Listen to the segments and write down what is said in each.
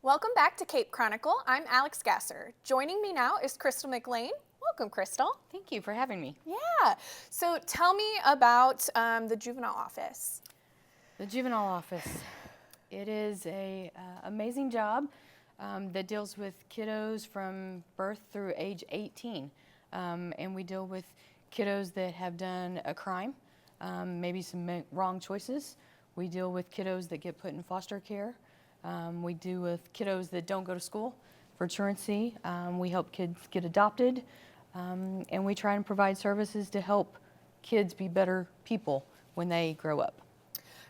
Welcome back to Cape Chronicle. I'm Alix Gasser. Joining me now is Krystal McLane. Welcome, Krystal. Thank you for having me. Yeah. So tell me about the juvenile office. The Juvenile Office. It is a amazing job that deals with kiddos from birth through age 18. And we deal with kiddos that have done a crime, maybe some wrong choices. We deal with kiddos that get put in foster care. We deal with kiddos that don't go to school for truancy. We help kids get adopted. And we try and provide services to help kids be better people when they grow up.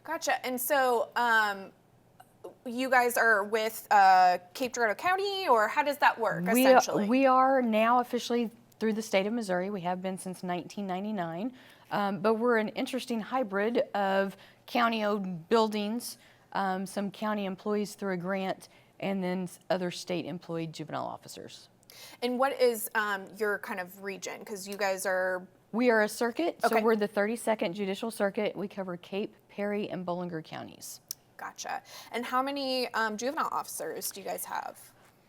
Gotcha. And so you guys are with Cape Girardeau County, or how does that work, essentially? We are now officially through the state of Missouri. We have been since 1999. But we're an interesting hybrid of county-owned buildings, some county employees through a grant, and then other state-employed juvenile officers. And what is your kind of region? Because you guys are... We are a circuit, Okay. so we're the 32nd Judicial Circuit. We cover Cape, Perry, and Bollinger counties. Gotcha. And how many juvenile officers do you guys have?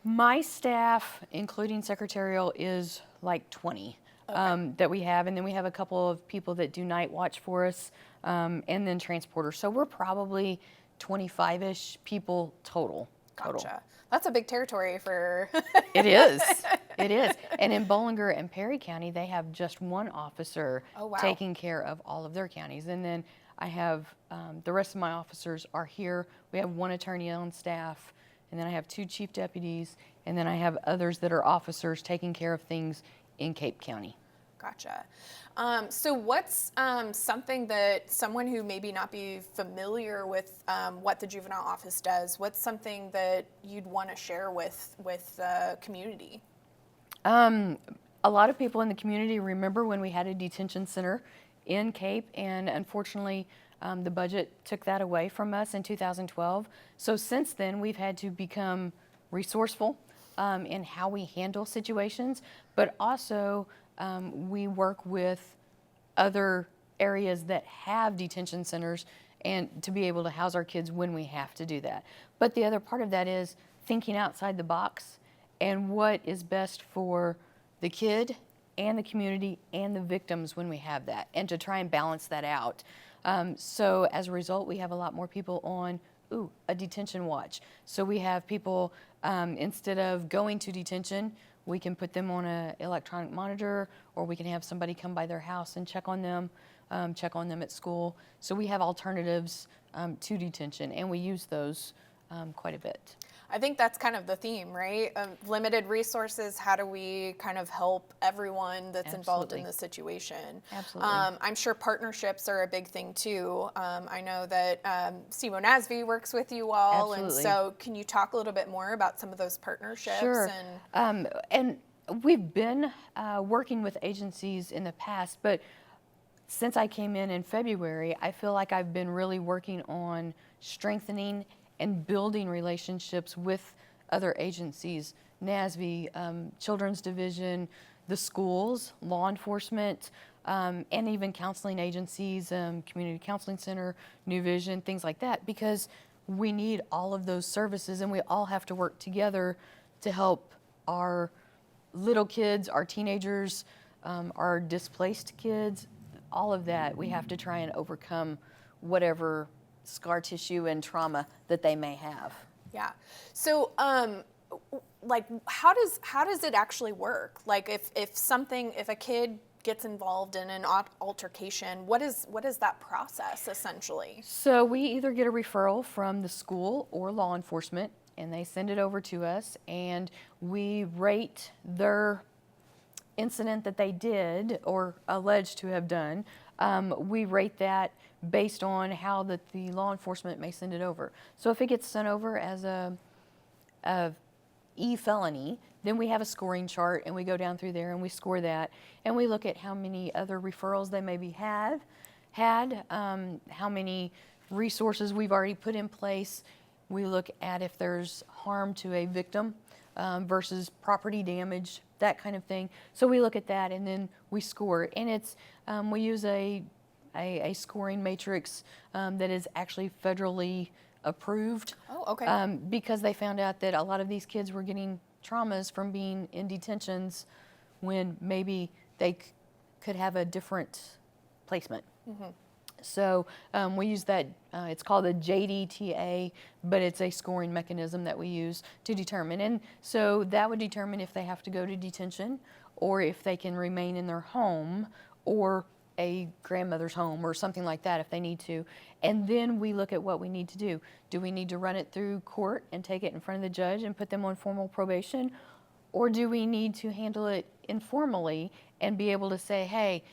My staff, including secretarial, is like 20 that we have, and then we have a couple of people that do night watch for us, and then transporters. So we're probably 25-ish people total. Gotcha. That's a big territory for... It is. It is. And in Bollinger and Perry County, they have just one officer taking care of all of their counties. And then I have the rest of my officers are here. We have one attorney on staff, and then I have 2 chief deputies, and then I have others that are officers taking care of things in Cape County. Gotcha. So what's something that someone who maybe not be familiar with what the juvenile office does, what's something that you'd want to share with the community? A lot of people in the community remember when we had a detention center in Cape, and unfortunately the budget took that away from us in 2012. So since then we've had to become resourceful in how we handle situations, but also we work with other areas that have detention centers and to be able to house our kids when we have to do that. But the other part of that is thinking outside the box and what is best for the kid and the community and the victims when we have that, and to try and balance that out. So as a result, we have a lot more people on a detention watch. So we have people, instead of going to detention, we can put them on an electronic monitor, or we can have somebody come by their house and check on them at school. So we have alternatives to detention, and we use those quite a bit. I think that's kind of the theme, right? Limited resources, how do we kind of help everyone that's involved in the situation? Absolutely. I'm sure partnerships are a big thing too. I know that SEMO NASV works with you all. Absolutely. And so can you talk a little bit more about some of those partnerships? Sure. And we've been working with agencies in the past, but since I came in February, I feel like I've been really working on strengthening and building relationships with other agencies, NASV, Children's Division, the schools, law enforcement, and even counseling agencies, Community Counseling Center, New Vision, things like that, because we need all of those services, and we all have to work together to help our little kids, our teenagers, our displaced kids, all of that. We have to try and overcome whatever scar tissue and trauma that they may have. Yeah. So, like, how does it actually work? Like, if a kid gets involved in an altercation, what is that process essentially? So we either get a referral from the school or law enforcement, and they send it over to us, and we rate their incident that they did or alleged to have done. We rate that based on how the law enforcement may send it over. So if it gets sent over as a e-felony, then we have a scoring chart, and we go down through there and we score that, and we look at how many other referrals they maybe had, how many resources we've already put in place. We look at if there's harm to a victim versus property damage, that kind of thing. So we look at that, and then we score it. And it's we use a scoring matrix that is actually federally approved. Oh, okay. Because they found out that a lot of these kids were getting traumas from being in detentions when maybe they could have a different placement. So we use that, it's called a JDTA, but it's a scoring mechanism that we use to determine. And so that would determine if they have to go to detention or if they can remain in their home or a grandmother's home or something like that if they need to. And then we look at what we need to do. Do we need to run it through court and take it in front of the judge and put them on formal probation? Or do we need to handle it informally and be able to say, hey,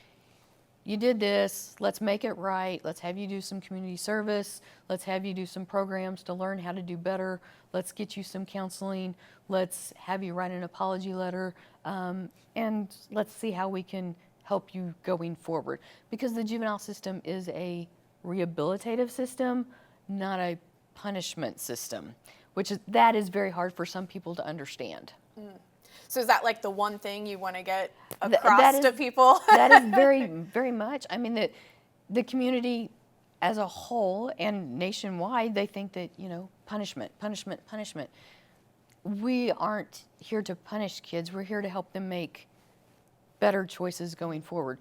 you did this, let's make it right, let's have you do some community service, let's have you do some programs to learn how to do better, let's get you some counseling, let's have you write an apology letter, and let's see how we can help you going forward. Because the juvenile system is a rehabilitative system, not a punishment system, that is very hard for some people to understand. So is that like the one thing you want to get across to people? That is very, very much. I mean, the community as a whole and nationwide, they think that, punishment, punishment, punishment. We aren't here to punish kids. We're here to help them make better choices going forward.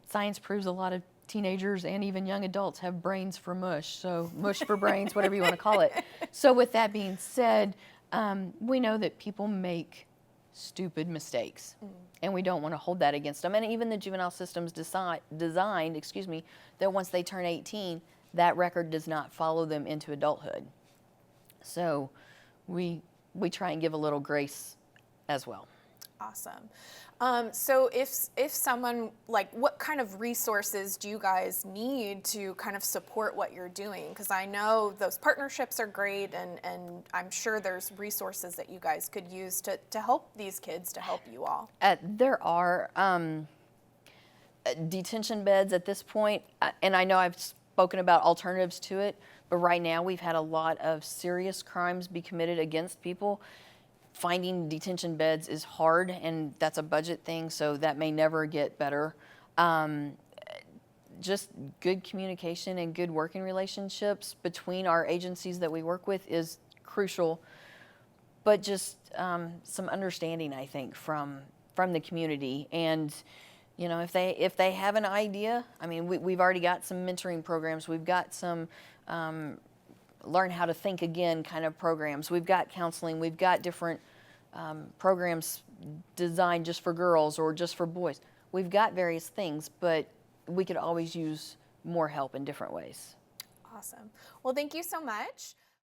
Science proves a lot of teenagers and even young adults have brains for mush. So mush for brains, whatever you want to call it. So with that being said, we know that people make stupid mistakes, and we don't want to hold that against them. And even the juvenile system's designed, that once they turn 18, that record does not follow them into adulthood. So we try and give a little grace as well. Awesome. So if someone, what kind of resources do you guys need to kind of support what you're doing? Because I know those partnerships are great, and I'm sure there's resources that you guys could use to help these kids, to help you all. There are detention beds at this point, and I know I've spoken about alternatives to it, but right now we've had a lot of serious crimes be committed against people. Finding detention beds is hard, and that's a budget thing, so that may never get better. Just good communication and good working relationships between our agencies that we work with is crucial, but just some understanding, I think, from the community. And if they have an idea, I mean, we've already got some mentoring programs. We've got some learn how to think again kind of programs. We've got counseling. We've got different programs designed just for girls or just for boys. We've got various things, but we could always use more help in different ways. Awesome. Well, thank you so much.